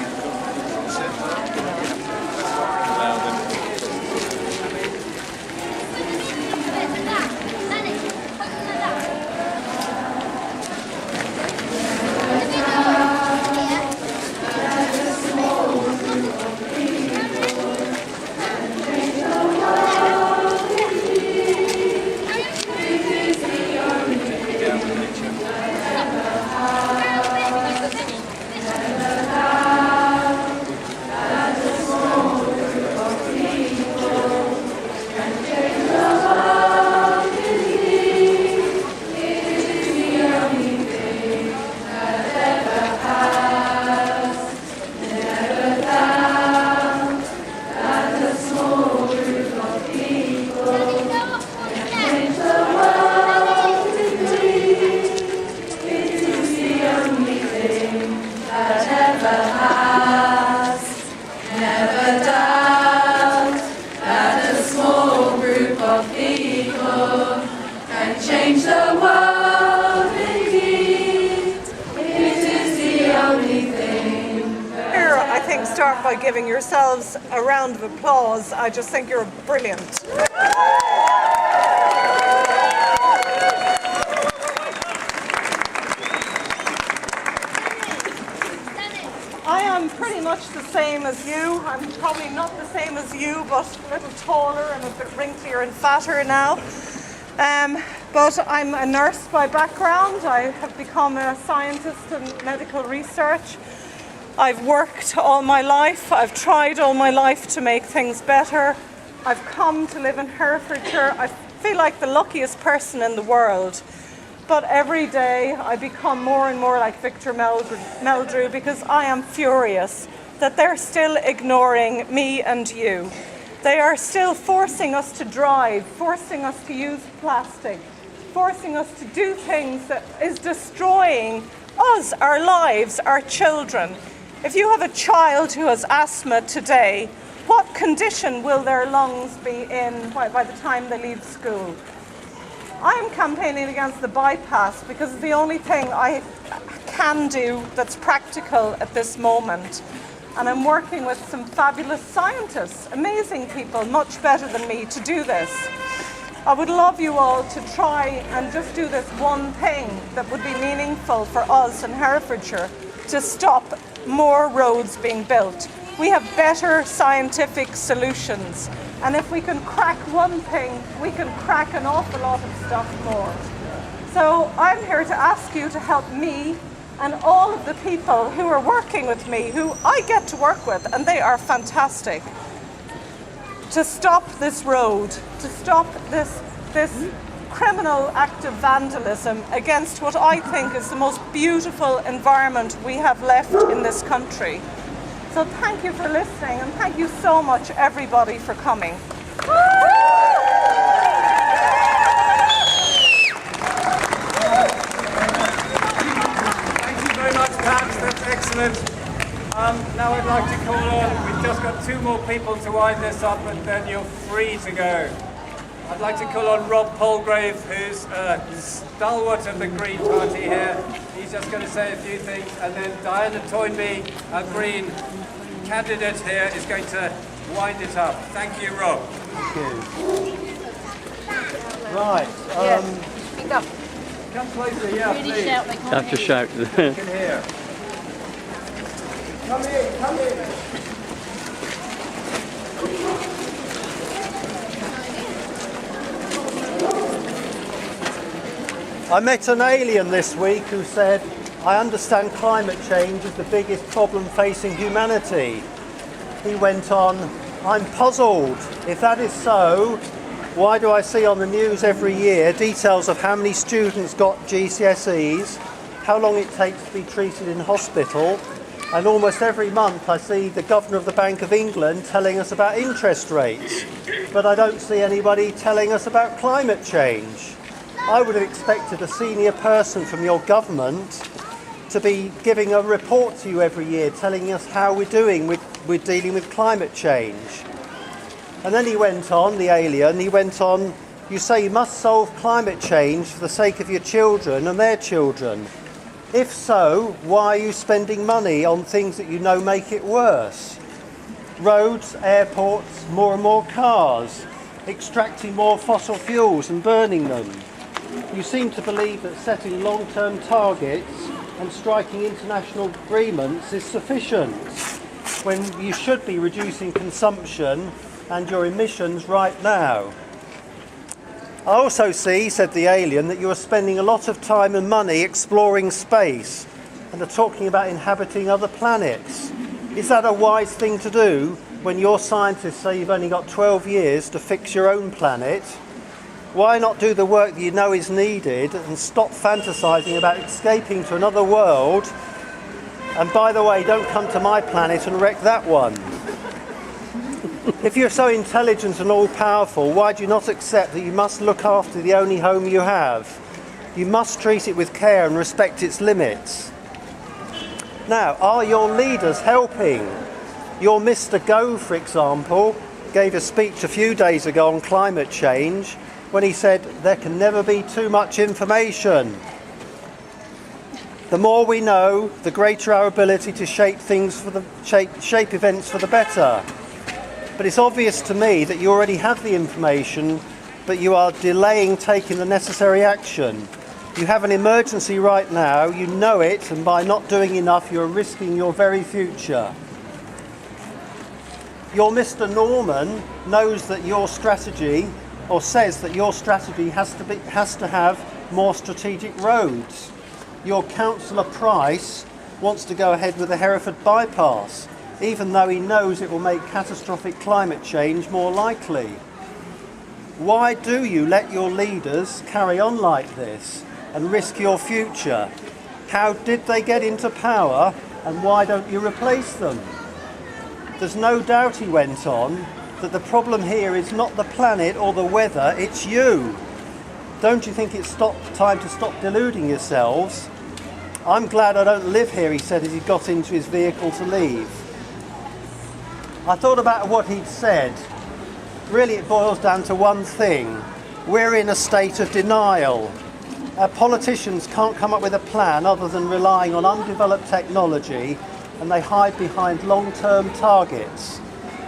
Start by giving yourselves a round of applause. I just think you're brilliant. I am pretty much much the same as you. I'm probably not the same as you, but a little taller and a bit wrinklier and fatter now. But I'm a nurse by background. I have become a scientist in medical research. I've worked all my life. I've tried all my life to make things better. I've come to live in Herefordshire. I feel like the luckiest person in the world. But every day I become more and more like Victor Meldrew because I am furious that they're still ignoring me and you. They are still forcing us to drive, forcing us to use plastic, forcing us to do things that is destroying us, our lives, our children. If you have a child who has asthma today, what condition will their lungs be in by the time they leave school? I'm campaigning against the bypass because it's the only thing I can do that's practical at this moment. And I'm working with some fabulous scientists, amazing people, much better than me, to do this. I would love you all to try and just do this one thing that would be meaningful for us in Herefordshire to stop more roads being built. We have better scientific solutions. And if we can crack one thing, we can crack an awful lot of stuff more. So I'm here to ask you to help me and all of the people who are working with me, who I get to work with, and they are fantastic, to stop this road, to stop this criminal act of vandalism against what I think is the most beautiful environment we have left in this country. So thank you for listening, and thank you so much, everybody, for coming. Thank you very much, Pat. That's excellent. Now I'd like to call on, we've just got 2 more people to wind this up, and then you're free to go. I'd like to call on Rob Polgrave, who's a stalwart of the Green Party here. He's just going to say a few things, and then Diana Toynbee, a Green candidate here, is going to wind it up. Thank you, Rob. Thank you. Right. Speak up. Come closer, yeah, Really please. shout, they can't Have to hear shout. You can hear. Come in, come in. I met an alien this week who said, I understand climate change is the biggest problem facing humanity. He went on, I'm puzzled. If that is so, why do I see on the news every year details of how many students got GCSEs, how long it takes to be treated in hospital, and almost every month I see the Governor of the Bank of England telling us about interest rates, but I don't see anybody telling us about climate change. I would have expected a senior person from your government to be giving a report to you every year telling us how we're doing with dealing with climate change. And then he went on, the alien, he went on, you say you must solve climate change for the sake of your children and their children. If so, why are you spending money on things that you know make it worse? Roads, airports, more and more cars, extracting more fossil fuels and burning them. You seem to believe that setting long-term targets and striking international agreements is sufficient, when you should be reducing consumption and your emissions right now. I also see, said the alien, that you are spending a lot of time and money exploring space and are talking about inhabiting other planets. Is that a wise thing to do when your scientists say you've only got 12 years to fix your own planet? Why not do the work that you know is needed and stop fantasising about escaping to another world? And by the way, don't come to my planet and wreck that one. If you're so intelligent and all-powerful, why do you not accept that you must look after the only home you have? You must treat it with care and respect its limits. Now, are your leaders helping? Your Mr. Gove, for example, gave a speech a few days ago on climate change when he said there can never be too much information. The more we know, the greater our ability to shape events for the better. But it's obvious to me that you already have the information, but you are delaying taking the necessary action. You have an emergency right now, you know it, and by not doing enough, you're risking your very future. Your Mr. Norman knows that your strategy, or says that your strategy has to have more strategic roads. Your Councillor Price wants to go ahead with the Hereford bypass, even though he knows it will make catastrophic climate change more likely. Why do you let your leaders carry on like this and risk your future? How did they get into power, and why don't you replace them? There's no doubt, he went on, that the problem here is not the planet or the weather, it's you. Don't you think it's time to stop deluding yourselves? I'm glad I don't live here, he said as he got into his vehicle to leave. I thought about what he'd said. Really, it boils down to one thing. We're in a state of denial. Our politicians can't come up with a plan other than relying on undeveloped technology, and they hide behind long-term targets,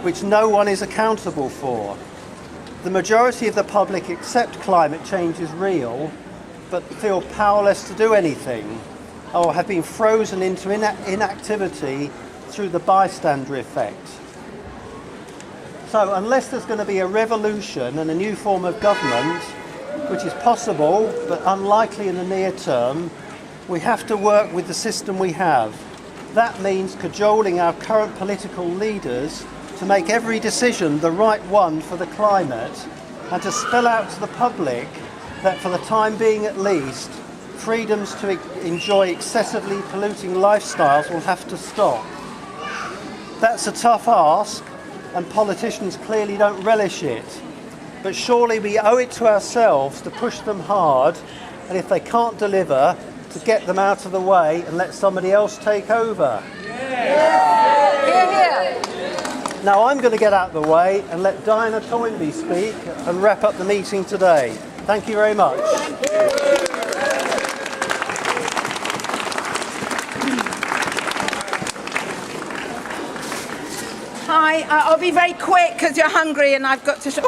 which no one is accountable for. The majority of the public accept climate change is real, but feel powerless to do anything, or have been frozen into inactivity through the bystander effect. So unless there's going to be a revolution and a new form of government, which is possible but unlikely in the near term, we have to work with the system we have. That means cajoling our current political leaders to make every decision the right one for the climate, and to spell out to the public that for the time being at least, freedoms to enjoy excessively polluting lifestyles will have to stop. That's a tough ask, and politicians clearly don't relish it. But surely we owe it to ourselves to push them hard, and if they can't deliver, to get them out of the way and let somebody else take over. Now I'm going to get out of the way and let Diana Toynbee speak and wrap up the meeting today. Thank you very much. Hi, I'll be very quick because you're hungry and I've got to show.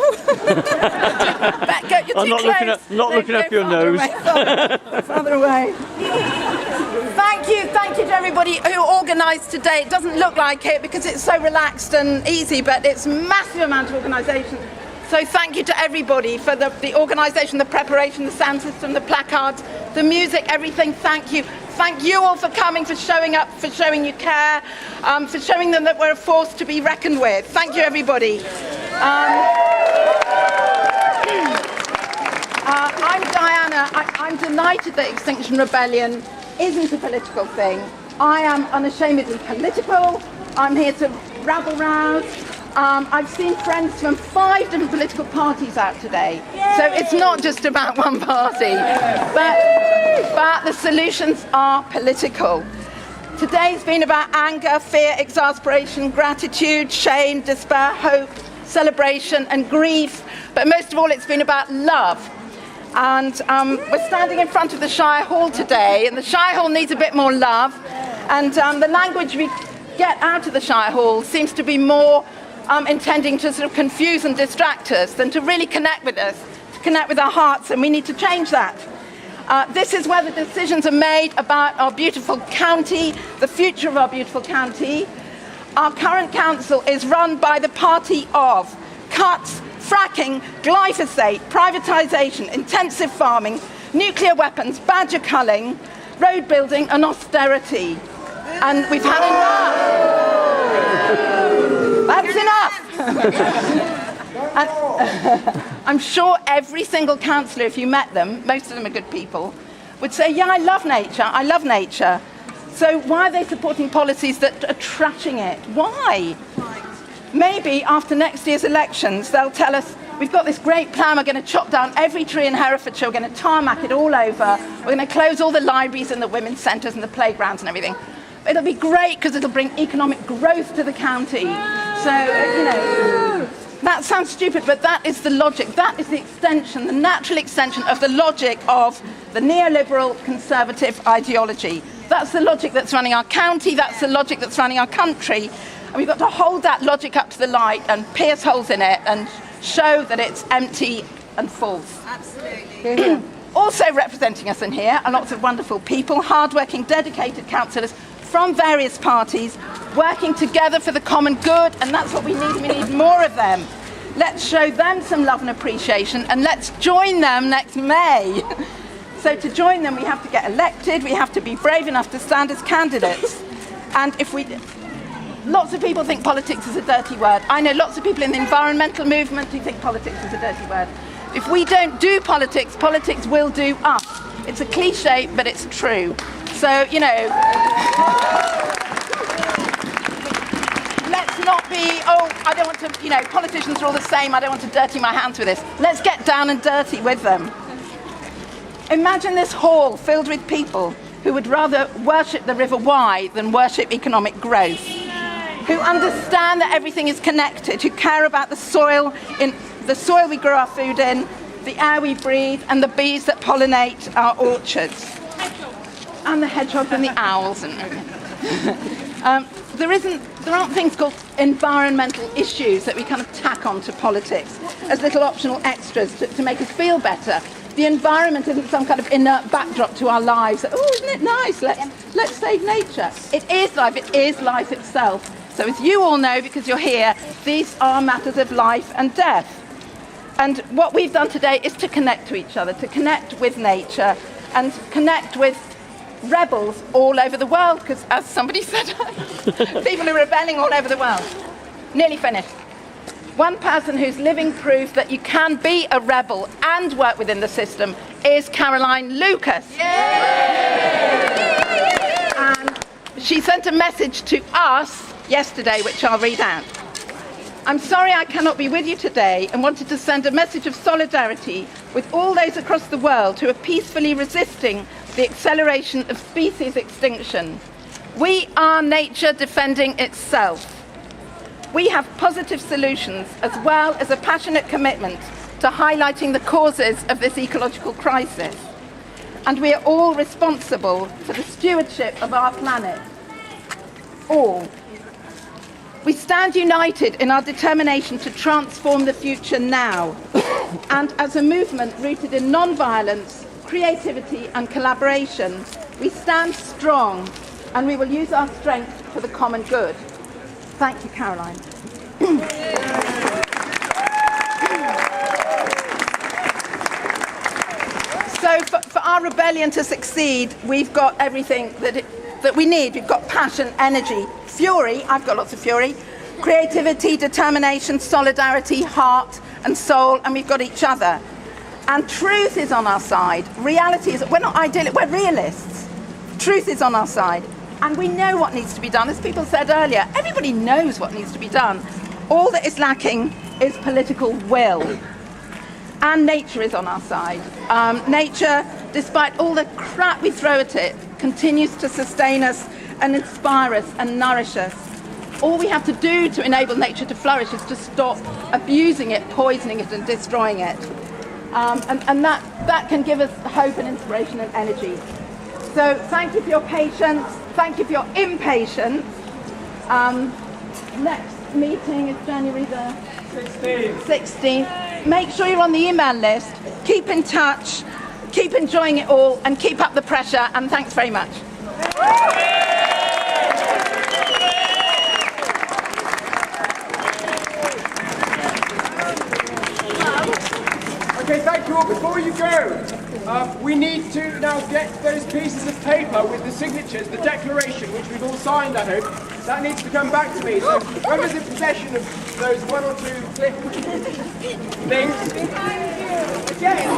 I'm not looking up your nose. Farther away. Thank you to everybody who organised today. It doesn't look like it because it's so relaxed and easy, but it's a massive amount of organisation. So thank you to everybody for the organisation, the preparation, the sound system, the placards, the music, everything. Thank you. Thank you all for coming, for showing up, for showing you care, for showing them that we're a force to be reckoned with. Thank you, everybody. I'm Diana. I'm delighted that Extinction Rebellion isn't a political thing. I am unashamedly political. I'm here to rabble-rouse. I've seen friends from 5 different political parties out today. Yay! So it's not just about one party. But the solutions are political. Today's been about anger, fear, exasperation, gratitude, shame, despair, hope, celebration and grief. But most of all, it's been about love. And we're standing in front of the Shire Hall today, and the Shire Hall needs a bit more love. And the language we get out of the Shire Hall seems to be more intending to sort of confuse and distract us than to really connect with us, to connect with our hearts, and we need to change that. This is where the decisions are made about our beautiful county, the future of our beautiful county. Our current council is run by the party of cuts, fracking, glyphosate, privatisation, intensive farming, nuclear weapons, badger culling, road building and austerity. And we've had enough. That's enough. And I'm sure every single councillor, if you met them, most of them are good people, would say, yeah, I love nature. So why are they supporting policies that are trashing it? Why? Maybe after next year's elections, they'll tell us, we've got this great plan, we're going to chop down every tree in Herefordshire, we're going to tarmac it all over, we're going to close all the libraries and the women's centres and the playgrounds and everything. It'll be great because it'll bring economic growth to the county. So, that sounds stupid, but that is the logic. That is the extension, the natural extension of the logic of the neoliberal conservative ideology. That's the logic that's running our county, that's the logic that's running our country. And we've got to hold that logic up to the light and pierce holes in it and show that it's empty and false. Absolutely. Also representing us in here are lots of wonderful people, hardworking, dedicated councillors from various parties working together for the common good, and that's what we need. We need more of them. Let's show them some love and appreciation, and let's join them next May. So to join them, we have to get elected, we have to be brave enough to stand as candidates. And lots of people think politics is a dirty word. I know lots of people in the environmental movement who think politics is a dirty word. If we don't do politics, politics will do us. It's a cliche, but it's true. So, you know, let's not be, oh, I don't want to, you know, politicians are all the same, I don't want to dirty my hands with this. Let's get down and dirty with them. Imagine this hall filled with people who would rather worship the River Wye than worship economic growth, who understand that everything is connected, who care about the soil we grow our food in, the air we breathe, and the bees that pollinate our orchards. And the hedgehogs and the owls. There aren't things called environmental issues that we kind of tack onto politics as little optional extras to make us feel better. The environment isn't some kind of inert backdrop to our lives. Oh, isn't it nice? Let's save nature. It is life itself. So as you all know, because you're here, these are matters of life and death. And what we've done today is to connect to each other, to connect with nature and connect with rebels all over the world, because as somebody said, people are rebelling all over the world. Nearly finished. One person who's living proof that you can be a rebel and work within the system is Caroline Lucas. And she sent a message to us yesterday, which I'll read out. I'm sorry I cannot be with you today and wanted to send a message of solidarity with all those across the world who are peacefully resisting the acceleration of species extinction. We are nature defending itself. We have positive solutions as well as a passionate commitment to highlighting the causes of this ecological crisis. And we are all responsible for the stewardship of our planet. All. We stand united in our determination to transform the future now, and as a movement rooted in non-violence, creativity and collaboration, we stand strong and we will use our strength for the common good. Thank you, Caroline. So for our rebellion to succeed, we've got everything that we need. We've got passion, energy, fury, I've got lots of fury, creativity, determination, solidarity, heart and soul, and we've got each other. And truth is on our side. Reality is, we're not idealists, we're realists. Truth is on our side. And we know what needs to be done. As people said earlier, everybody knows what needs to be done. All that is lacking is political will. And nature is on our side. Nature, despite all the crap we throw at it, continues to sustain us and inspire us and nourish us. All we have to do to enable nature to flourish is to stop abusing it, poisoning it and destroying it. And that can give us hope and inspiration and energy. So thank you for your patience, thank you for your impatience. Next meeting is January the 16th. Make sure you're on the email list, keep in touch, keep enjoying it all and keep up the pressure, and thanks very much. Okay, thank you all. Before you go, we need to now get those pieces of paper with the signatures, the declaration, which we've all signed, I hope. That needs to come back to me. So whoever's in possession of those one or two things, again.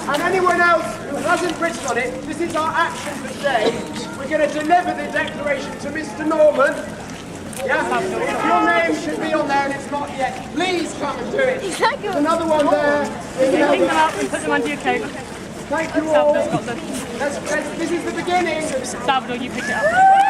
And anyone else who hasn't written on it, this is our action for today. We're going to deliver the declaration to Mr. Norman. Yeah, if your name should be on there and it's not yet, please come and do it. There's another one there. You can pick them up and put them under your coat. Thank you all. This is the beginning. Salvador, you pick it up.